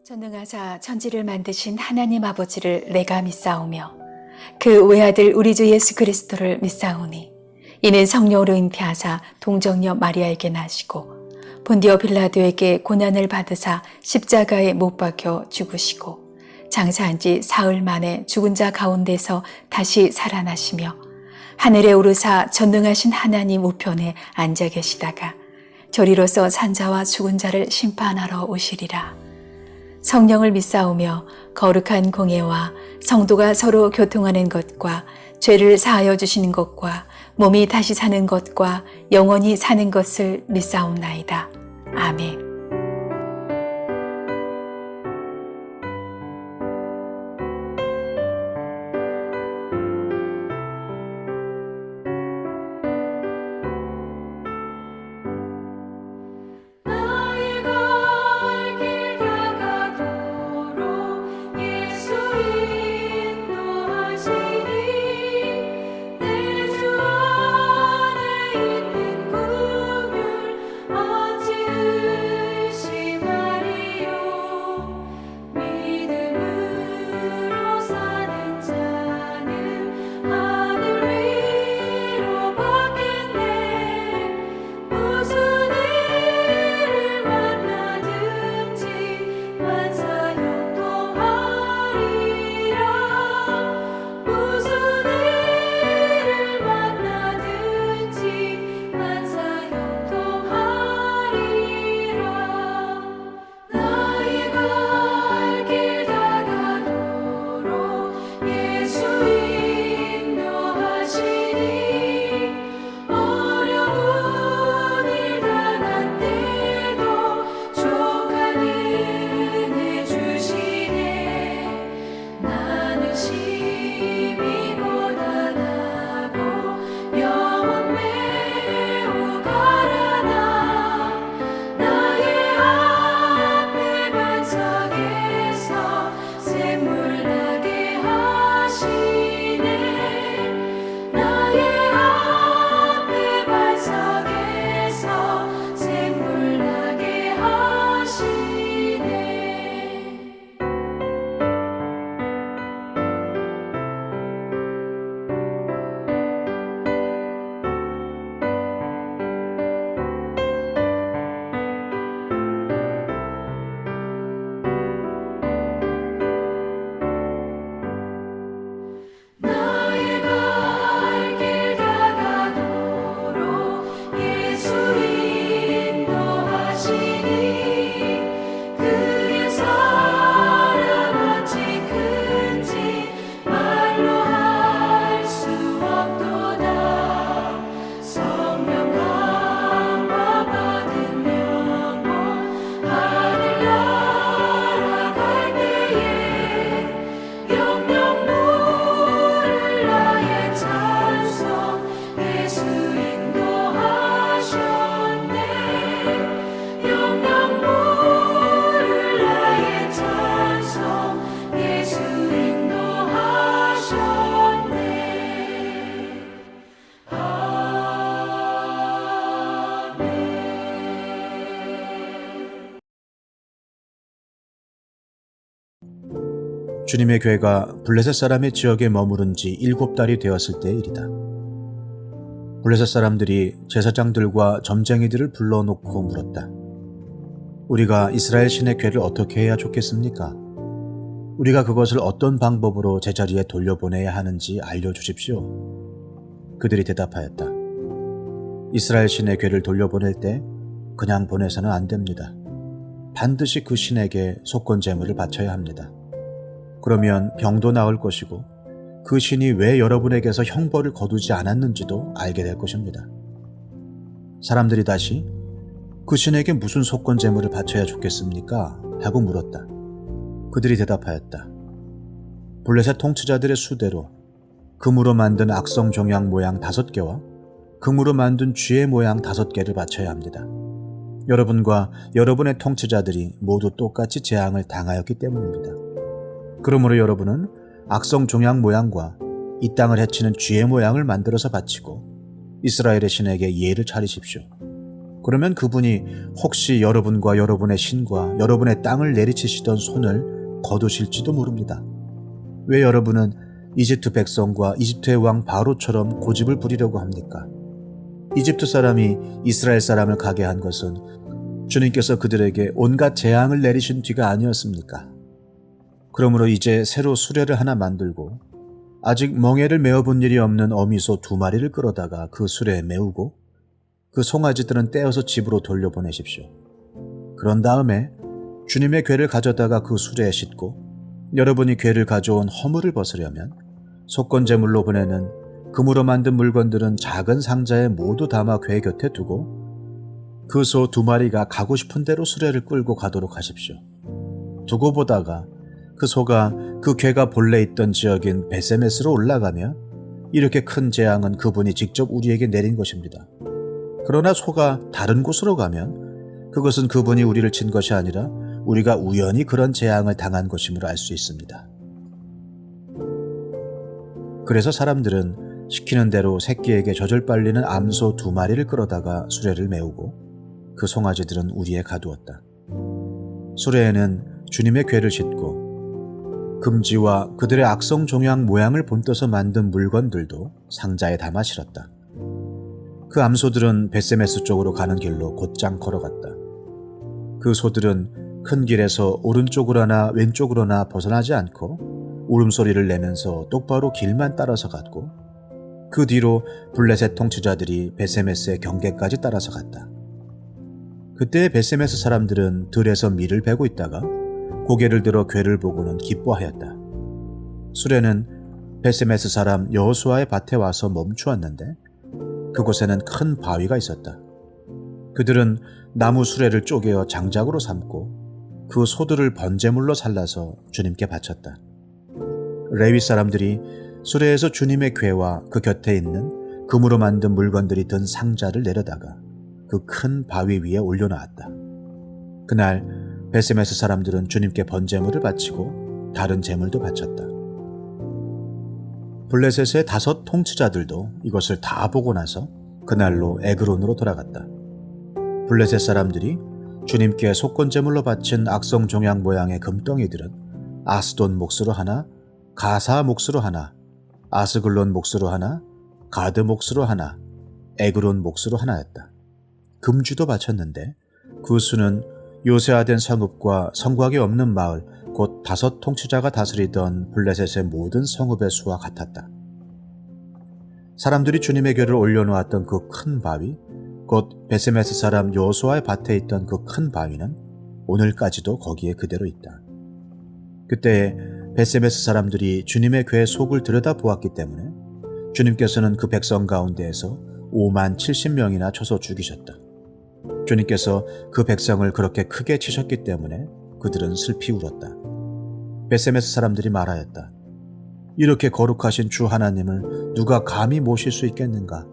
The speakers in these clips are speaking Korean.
전능하사 천지를 만드신 하나님 아버지를 내가 믿사오며 그 외아들 우리 주 예수 그리스도를 믿사오니 이는 성령으로 잉태하사 동정녀 마리아에게 나시고 본디오 빌라도에게 고난을 받으사 십자가에 못 박혀 죽으시고 장사한 지 사흘 만에 죽은 자 가운데서 다시 살아나시며 하늘에 오르사 전능하신 하나님 우편에 앉아 계시다가 저리로서 산자와 죽은 자를 심판하러 오시리라. 성령을 믿사오며 거룩한 공예와 성도가 서로 교통하는 것과 죄를 사하여 주시는 것과 몸이 다시 사는 것과 영원히 사는 것을 믿사옵나이다. 아멘. 주님의 괴가 블레셋 사람의 지역에 머무른 지 7달이 되었을 때의 일이다. 블레셋 사람들이 제사장들과 점쟁이들을 불러놓고 물었다. 우리가 이스라엘 신의 괴를 어떻게 해야 좋겠습니까? 우리가 그것을 어떤 방법으로 제자리에 돌려보내야 하는지 알려주십시오. 그들이 대답하였다. 이스라엘 신의 괴를 돌려보낼 때 그냥 보내서는 안 됩니다. 반드시 그 신에게 속건 제물을 바쳐야 합니다. 그러면 병도 나을 것이고 그 신이 왜 여러분에게서 형벌을 거두지 않았는지도 알게 될 것입니다. 사람들이 다시 그 신에게 무슨 속건 제물을 바쳐야 좋겠습니까? 하고 물었다. 그들이 대답하였다. 블레셋 통치자들의 수대로 금으로 만든 악성 종양 모양 5개와 금으로 만든 쥐의 모양 5개를 바쳐야 합니다. 여러분과 여러분의 통치자들이 모두 똑같이 재앙을 당하였기 때문입니다. 그러므로 여러분은 악성 종양 모양과 이 땅을 해치는 쥐의 모양을 만들어서 바치고 이스라엘의 신에게 예를 차리십시오. 그러면 그분이 혹시 여러분과 여러분의 신과 여러분의 땅을 내리치시던 손을 거두실지도 모릅니다. 왜 여러분은 이집트 백성과 이집트의 왕 바로처럼 고집을 부리려고 합니까? 이집트 사람이 이스라엘 사람을 가게 한 것은 주님께서 그들에게 온갖 재앙을 내리신 뒤가 아니었습니까? 그러므로 이제 새로 수레를 하나 만들고 아직 멍에를 메어본 일이 없는 어미소 2마리를 끌어다가 그 수레에 메우고 그 송아지들은 떼어서 집으로 돌려보내십시오. 그런 다음에 주님의 궤를 가져다가 그 수레에 싣고 여러분이 궤를 가져온 허물을 벗으려면 속건제물로 보내는 금으로 만든 물건들은 작은 상자에 모두 담아 궤 곁에 두고 그 소 2마리가 가고 싶은 대로 수레를 끌고 가도록 하십시오. 두고 보다가 그 소가 그 궤가 본래 있던 지역인 베세메스로 올라가면 이렇게 큰 재앙은 그분이 직접 우리에게 내린 것입니다. 그러나 소가 다른 곳으로 가면 그것은 그분이 우리를 친 것이 아니라 우리가 우연히 그런 재앙을 당한 것임을 알 수 있습니다. 그래서 사람들은 시키는 대로 새끼에게 젖을 빨리는 암소 2마리를 끌어다가 수레를 메우고 그 송아지들은 우리에 가두었다. 수레에는 주님의 궤를 싣고 금지와 그들의 악성 종양 모양을 본떠서 만든 물건들도 상자에 담아 실었다. 그 암소들은 베세메스 쪽으로 가는 길로 곧장 걸어갔다. 그 소들은 큰 길에서 오른쪽으로나 왼쪽으로나 벗어나지 않고 울음소리를 내면서 똑바로 길만 따라서 갔고 그 뒤로 블레셋 통치자들이 베세메스의 경계까지 따라서 갔다. 그때 베세메스 사람들은 들에서 밀을 베고 있다가 고개를 들어 궤를 보고는 기뻐하였다. 수레는 베세메스 사람 여호수아의 밭에 와서 멈추었는데 그곳에는 큰 바위가 있었다. 그들은 나무 수레를 쪼개어 장작으로 삼고 그 소들을 번제물로 살라서 주님께 바쳤다. 레위 사람들이 수레에서 주님의 궤와 그 곁에 있는 금으로 만든 물건들이 든 상자를 내려다가 그 큰 바위 위에 올려놓았다. 그날 베세메스 사람들은 주님께 번제물을 바치고 다른 제물도 바쳤다. 블레셋의 5 통치자들도 이것을 다 보고 나서 그날로 에그론으로 돌아갔다. 블레셋 사람들이 주님께 속건제물로 바친 악성 종양 모양의 금덩이들은 아스돈 몫으로 하나, 가사 몫으로 하나, 아스글론 몫으로 하나, 가드 몫으로 하나, 에그론 몫으로 하나였다. 금주도 바쳤는데 그 수는 요새화된 성읍과 성곽이 없는 마을 곧 5 통치자가 다스리던 블레셋의 모든 성읍의 수와 같았다. 사람들이 주님의 궤를 올려놓았던 그 큰 바위 곧 베세메스 사람 여호수아의 밭에 있던 그 큰 바위는 오늘까지도 거기에 그대로 있다. 그때 베세메스 사람들이 주님의 궤 속을 들여다보았기 때문에 주님께서는 그 백성 가운데에서 5만 70명이나 쳐서 죽이셨다. 주님께서 그 백성을 그렇게 크게 치셨기 때문에 그들은 슬피 울었다. 베세메스 사람들이 말하였다. 이렇게 거룩하신 주 하나님을 누가 감히 모실 수 있겠는가?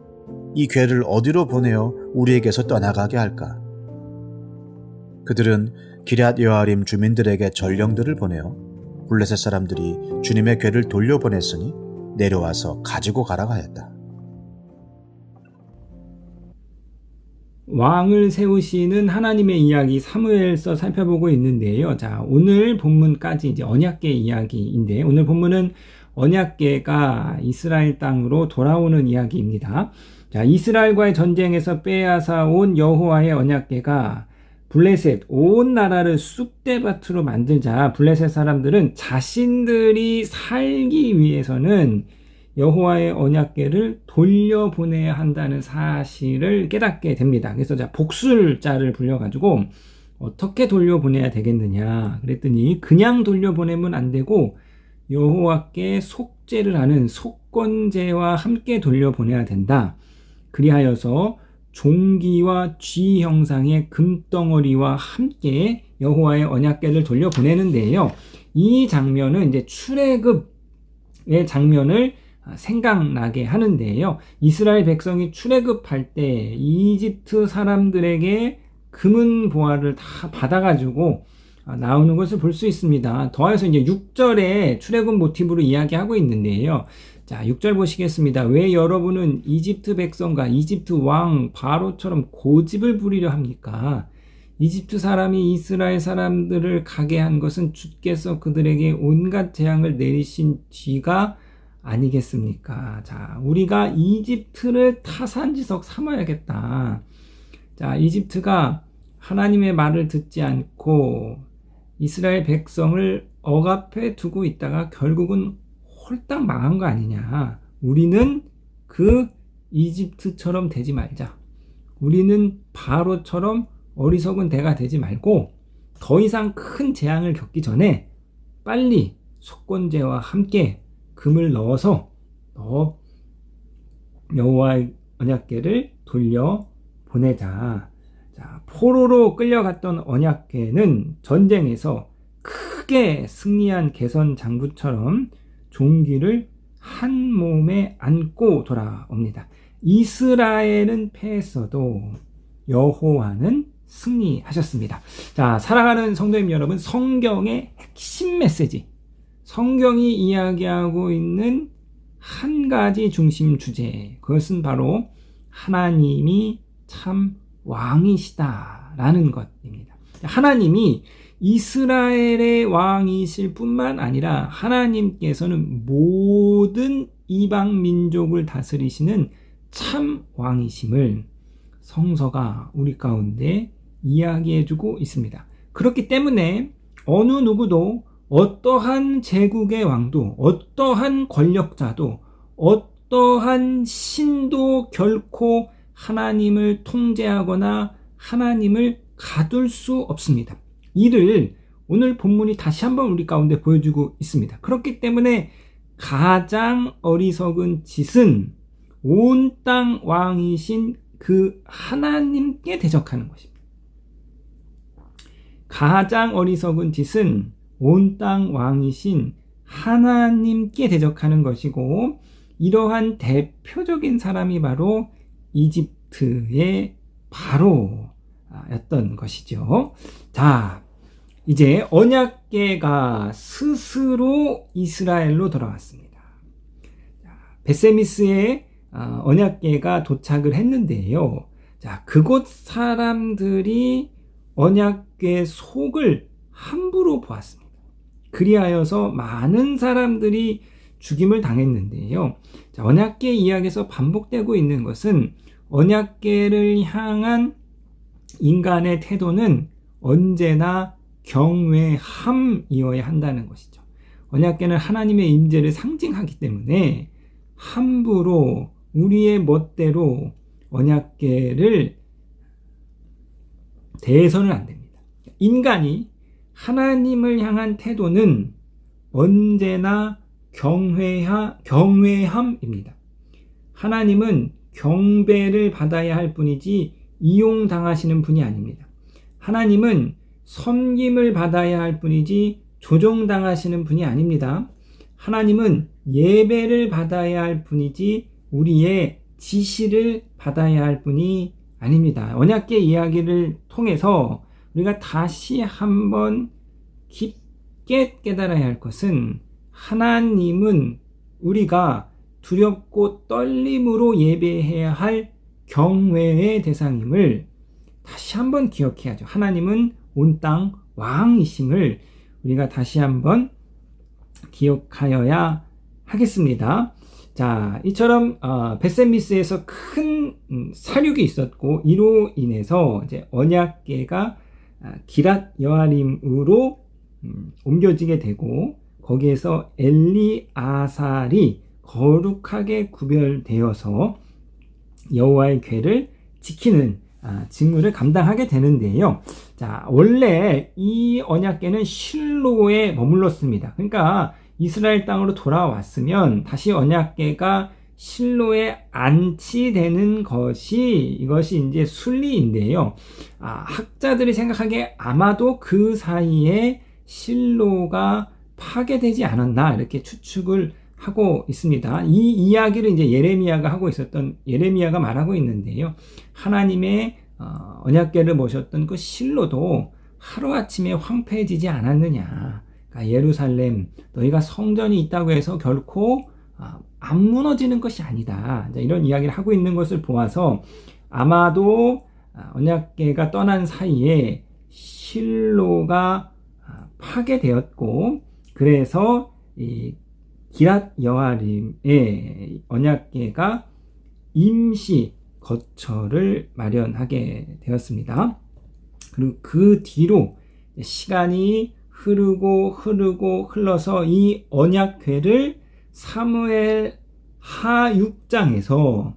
이 궤를 어디로 보내어 우리에게서 떠나가게 할까? 그들은 기럇 여아림 주민들에게 전령들을 보내어 블레셋 사람들이 주님의 궤를 돌려보냈으니 내려와서 가지고 가라고 하였다. 왕을 세우시는 하나님의 이야기 사무엘서 살펴보고 있는데요. 자, 오늘 본문까지 이제 언약궤 이야기인데 오늘 본문은 언약궤가 이스라엘 땅으로 돌아오는 이야기입니다. 자, 이스라엘과의 전쟁에서 빼앗아 온 여호와의 언약궤가 블레셋 온 나라를 쑥대밭으로 만들자 블레셋 사람들은 자신들이 살기 위해서는 여호와의 언약궤를 돌려보내야 한다는 사실을 깨닫게 됩니다. 그래서 자, 복술자를 불려가지고 어떻게 돌려보내야 되겠느냐 그랬더니 그냥 돌려보내면 안 되고 여호와께 속죄를 하는 속건제와 함께 돌려보내야 된다. 그리하여서 종기와 쥐 형상의 금덩어리와 함께 여호와의 언약궤를 돌려보내는데요. 이 장면은 이제 출애굽의 장면을 생각나게 하는데요. 이스라엘 백성이 출애굽할 때 이집트 사람들에게 금은 보화를 다 받아가지고 나오는 것을 볼 수 있습니다. 더해서 이제 6절에 출애굽 모티브로 이야기하고 있는데요. 자, 자, 6절 보시겠습니다. 왜 여러분은 이집트 백성과 이집트 왕 바로처럼 고집을 부리려 합니까? 이집트 사람이 이스라엘 사람들을 가게 한 것은 주께서 그들에게 온갖 재앙을 내리신 뒤가 아니겠습니까? 자, 우리가 이집트를 타산지석 삼아야겠다. 자, 이집트가 하나님의 말을 듣지 않고 이스라엘 백성을 억압해 두고 있다가 결국은 홀딱 망한 거 아니냐. 우리는 그 이집트처럼 되지 말자. 우리는 바로처럼 어리석은 대가 되지 말고 더 이상 큰 재앙을 겪기 전에 빨리 속건제와 함께 금을 넣어서 여호와의 언약궤를 돌려 보내자. 자, 포로로 끌려갔던 언약궤는 전쟁에서 크게 승리한 개선 장군처럼 종기를 한 몸에 안고 돌아옵니다. 이스라엘은 패했어도 여호와는 승리하셨습니다. 자, 사랑하는 성도님 여러분, 성경의 핵심 메시지, 성경이 이야기하고 있는 한 가지 중심 주제, 그것은 바로 하나님이 참 왕이시다라는 것입니다. 하나님이 이스라엘의 왕이실 뿐만 아니라 하나님께서는 모든 이방 민족을 다스리시는 참 왕이심을 성서가 우리 가운데 이야기해주고 있습니다. 그렇기 때문에 어느 누구도 어떠한 제국의 왕도, 어떠한 권력자도, 어떠한 신도 결코 하나님을 통제하거나 하나님을 가둘 수 없습니다. 이를 오늘 본문이 다시 한번 우리 가운데 보여주고 있습니다. 그렇기 때문에 가장 어리석은 짓은 온 땅 왕이신 그 하나님께 대적하는 것입니다. 가장 어리석은 짓은 온 땅 왕이신 하나님께 대적하는 것이고, 이러한 대표적인 사람이 바로 이집트의 바로였던 것이죠. 자, 이제 언약궤가 스스로 이스라엘로 돌아왔습니다. 벳세미스에 언약궤가 도착을 했는데요. 자, 그곳 사람들이 언약궤 속을 함부로 보았습니다. 그리하여서 많은 사람들이 죽임을 당했는데요. 자, 언약궤 이야기에서 반복되고 있는 것은 언약궤를 향한 인간의 태도는 언제나 경외함이어야 한다는 것이죠. 언약궤는 하나님의 임재를 상징하기 때문에 함부로 우리의 멋대로 언약궤를 대해서는 안 됩니다. 인간이 하나님을 향한 태도는 언제나 경외함입니다. 하나님은 경배를 받아야 할 분이지 이용당하시는 분이 아닙니다. 하나님은 섬김을 받아야 할 분이지 조종당하시는 분이 아닙니다. 하나님은 예배를 받아야 할 분이지 우리의 지시를 받아야 할 분이 아닙니다. 언약궤 이야기를 통해서 우리가 다시 한번 깊게 깨달아야 할 것은, 하나님은 우리가 두렵고 떨림으로 예배해야 할 경외의 대상임을 다시 한번 기억해야죠. 하나님은 온 땅 왕이심을 우리가 다시 한번 기억하여야 하겠습니다. 자, 이처럼 벳세미스에서 큰 사륙이 있었고, 이로 인해서 이제 언약궤가 기랏 여아림으로 옮겨지게 되고, 거기에서 엘리아살이 거룩하게 구별되어서 여호와의 궤를 지키는 직무를 감당하게 되는데요. 자, 원래 이 언약궤는 실로에 머물렀습니다. 그러니까 이스라엘 땅으로 돌아왔으면 다시 언약궤가 실로에 안치되는 이것이 이제 순리인데요. 학자들이 생각하기에 아마도 그 사이에 실로가 파괴되지 않았나, 이렇게 추측을 하고 있습니다. 이 이야기를 이제 예레미야가 말하고 있는데요. 하나님의 언약궤를 모셨던 그 실로도 하루아침에 황폐해지지 않았느냐. 그러니까 예루살렘, 너희가 성전이 있다고 해서 결코 안 무너지는 것이 아니다. 이런 이야기를 하고 있는 것을 보아서 아마도 언약궤가 떠난 사이에 실로가 파괴되었고, 그래서 이 기랏 여아림의 언약궤가 임시 거처를 마련하게 되었습니다. 그리고 그 뒤로 시간이 흘러서 이 언약궤를 사무엘 하 6장에서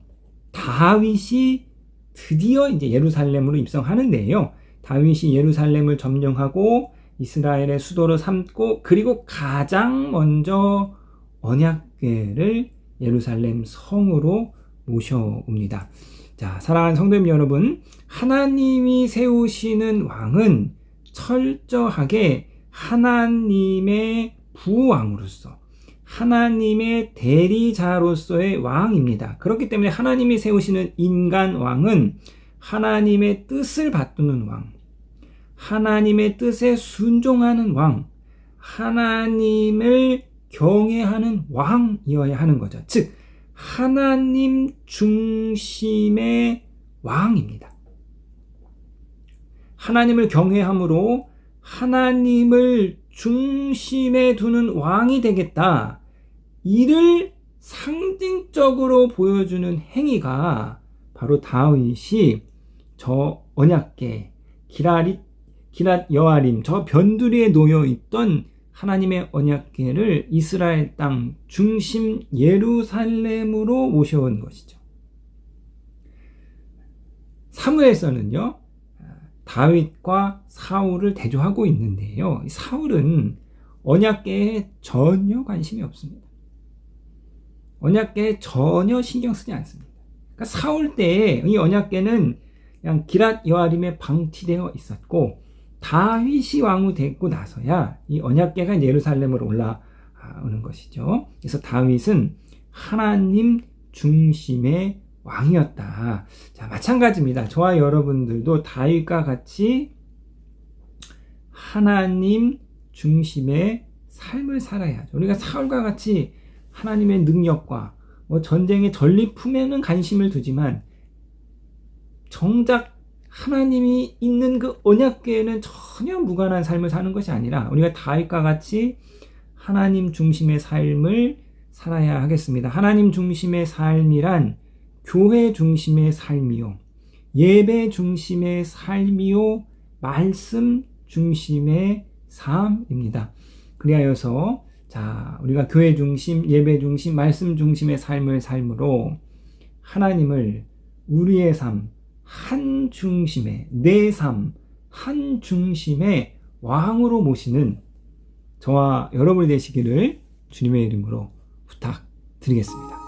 다윗이 드디어 이제 예루살렘으로 입성하는데요. 다윗이 예루살렘을 점령하고 이스라엘의 수도로 삼고, 그리고 가장 먼저 언약궤를 예루살렘 성으로 모셔옵니다. 자, 사랑하는 성도님 여러분, 하나님이 세우시는 왕은 철저하게 하나님의 부왕으로서, 하나님의 대리자로서의 왕입니다. 그렇기 때문에 하나님이 세우시는 인간 왕은 하나님의 뜻을 받드는 왕, 하나님의 뜻에 순종하는 왕, 하나님을 경외하는 왕이어야 하는 거죠. 즉, 하나님 중심의 왕입니다. 하나님을 경외함으로 하나님을 중심에 두는 왕이 되겠다. 이를 상징적으로 보여주는 행위가 바로 다윗이 저 언약궤, 기랏 여아림, 저 변두리에 놓여 있던 하나님의 언약궤를 이스라엘 땅 중심 예루살렘으로 모셔온 것이죠. 사무엘서는요, 다윗과 사울을 대조하고 있는데요, 사울은 언약궤에 전혀 관심이 없습니다. 언약궤에 전혀 신경 쓰지 않습니다. 그러니까 사울 때에 이 언약궤는 그냥 기랏 여아림에 방치되어 있었고, 다윗이 왕이 됐고 나서야 이 언약궤가 예루살렘으로 올라오는 것이죠. 그래서 다윗은 하나님 중심의 왕이었다. 자, 마찬가지입니다. 저와 여러분들도 다윗과 같이 하나님 중심의 삶을 살아야죠. 우리가 사울과 같이 하나님의 능력과 전쟁의 전리품에는 관심을 두지만 정작 하나님이 있는 그 언약궤에는 전혀 무관한 삶을 사는 것이 아니라 우리가 다윗과 같이 하나님 중심의 삶을 살아야 하겠습니다. 하나님 중심의 삶이란 교회 중심의 삶이요, 예배 중심의 삶이요, 말씀 중심의 삶입니다. 그리하여서 자, 우리가 교회 중심, 예배 중심, 말씀 중심의 삶을 삶으로 하나님을 우리의 삶 한 중심의, 내 삶 한 중심의 왕으로 모시는 저와 여러분이 되시기를 주님의 이름으로 부탁드리겠습니다.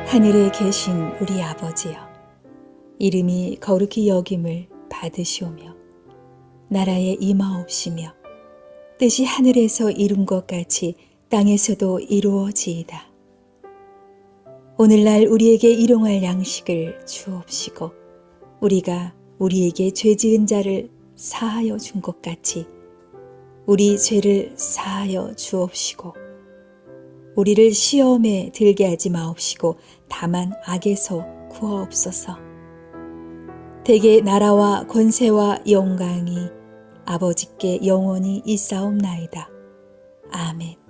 하늘에 계신 우리 아버지여, 이름이 거룩히 여김을 받으시오며 나라에 임하옵시며 뜻이 하늘에서 이룬 것 같이 땅에서도 이루어지이다. 오늘날 우리에게 일용할 양식을 주옵시고 우리가 우리에게 죄 지은 자를 사하여 준 것 같이 우리 죄를 사하여 주옵시고 우리를 시험에 들게 하지 마옵시고 다만 악에서 구하옵소서. 대개 나라와 권세와 영광이 아버지께 영원히 있사옵나이다. 아멘.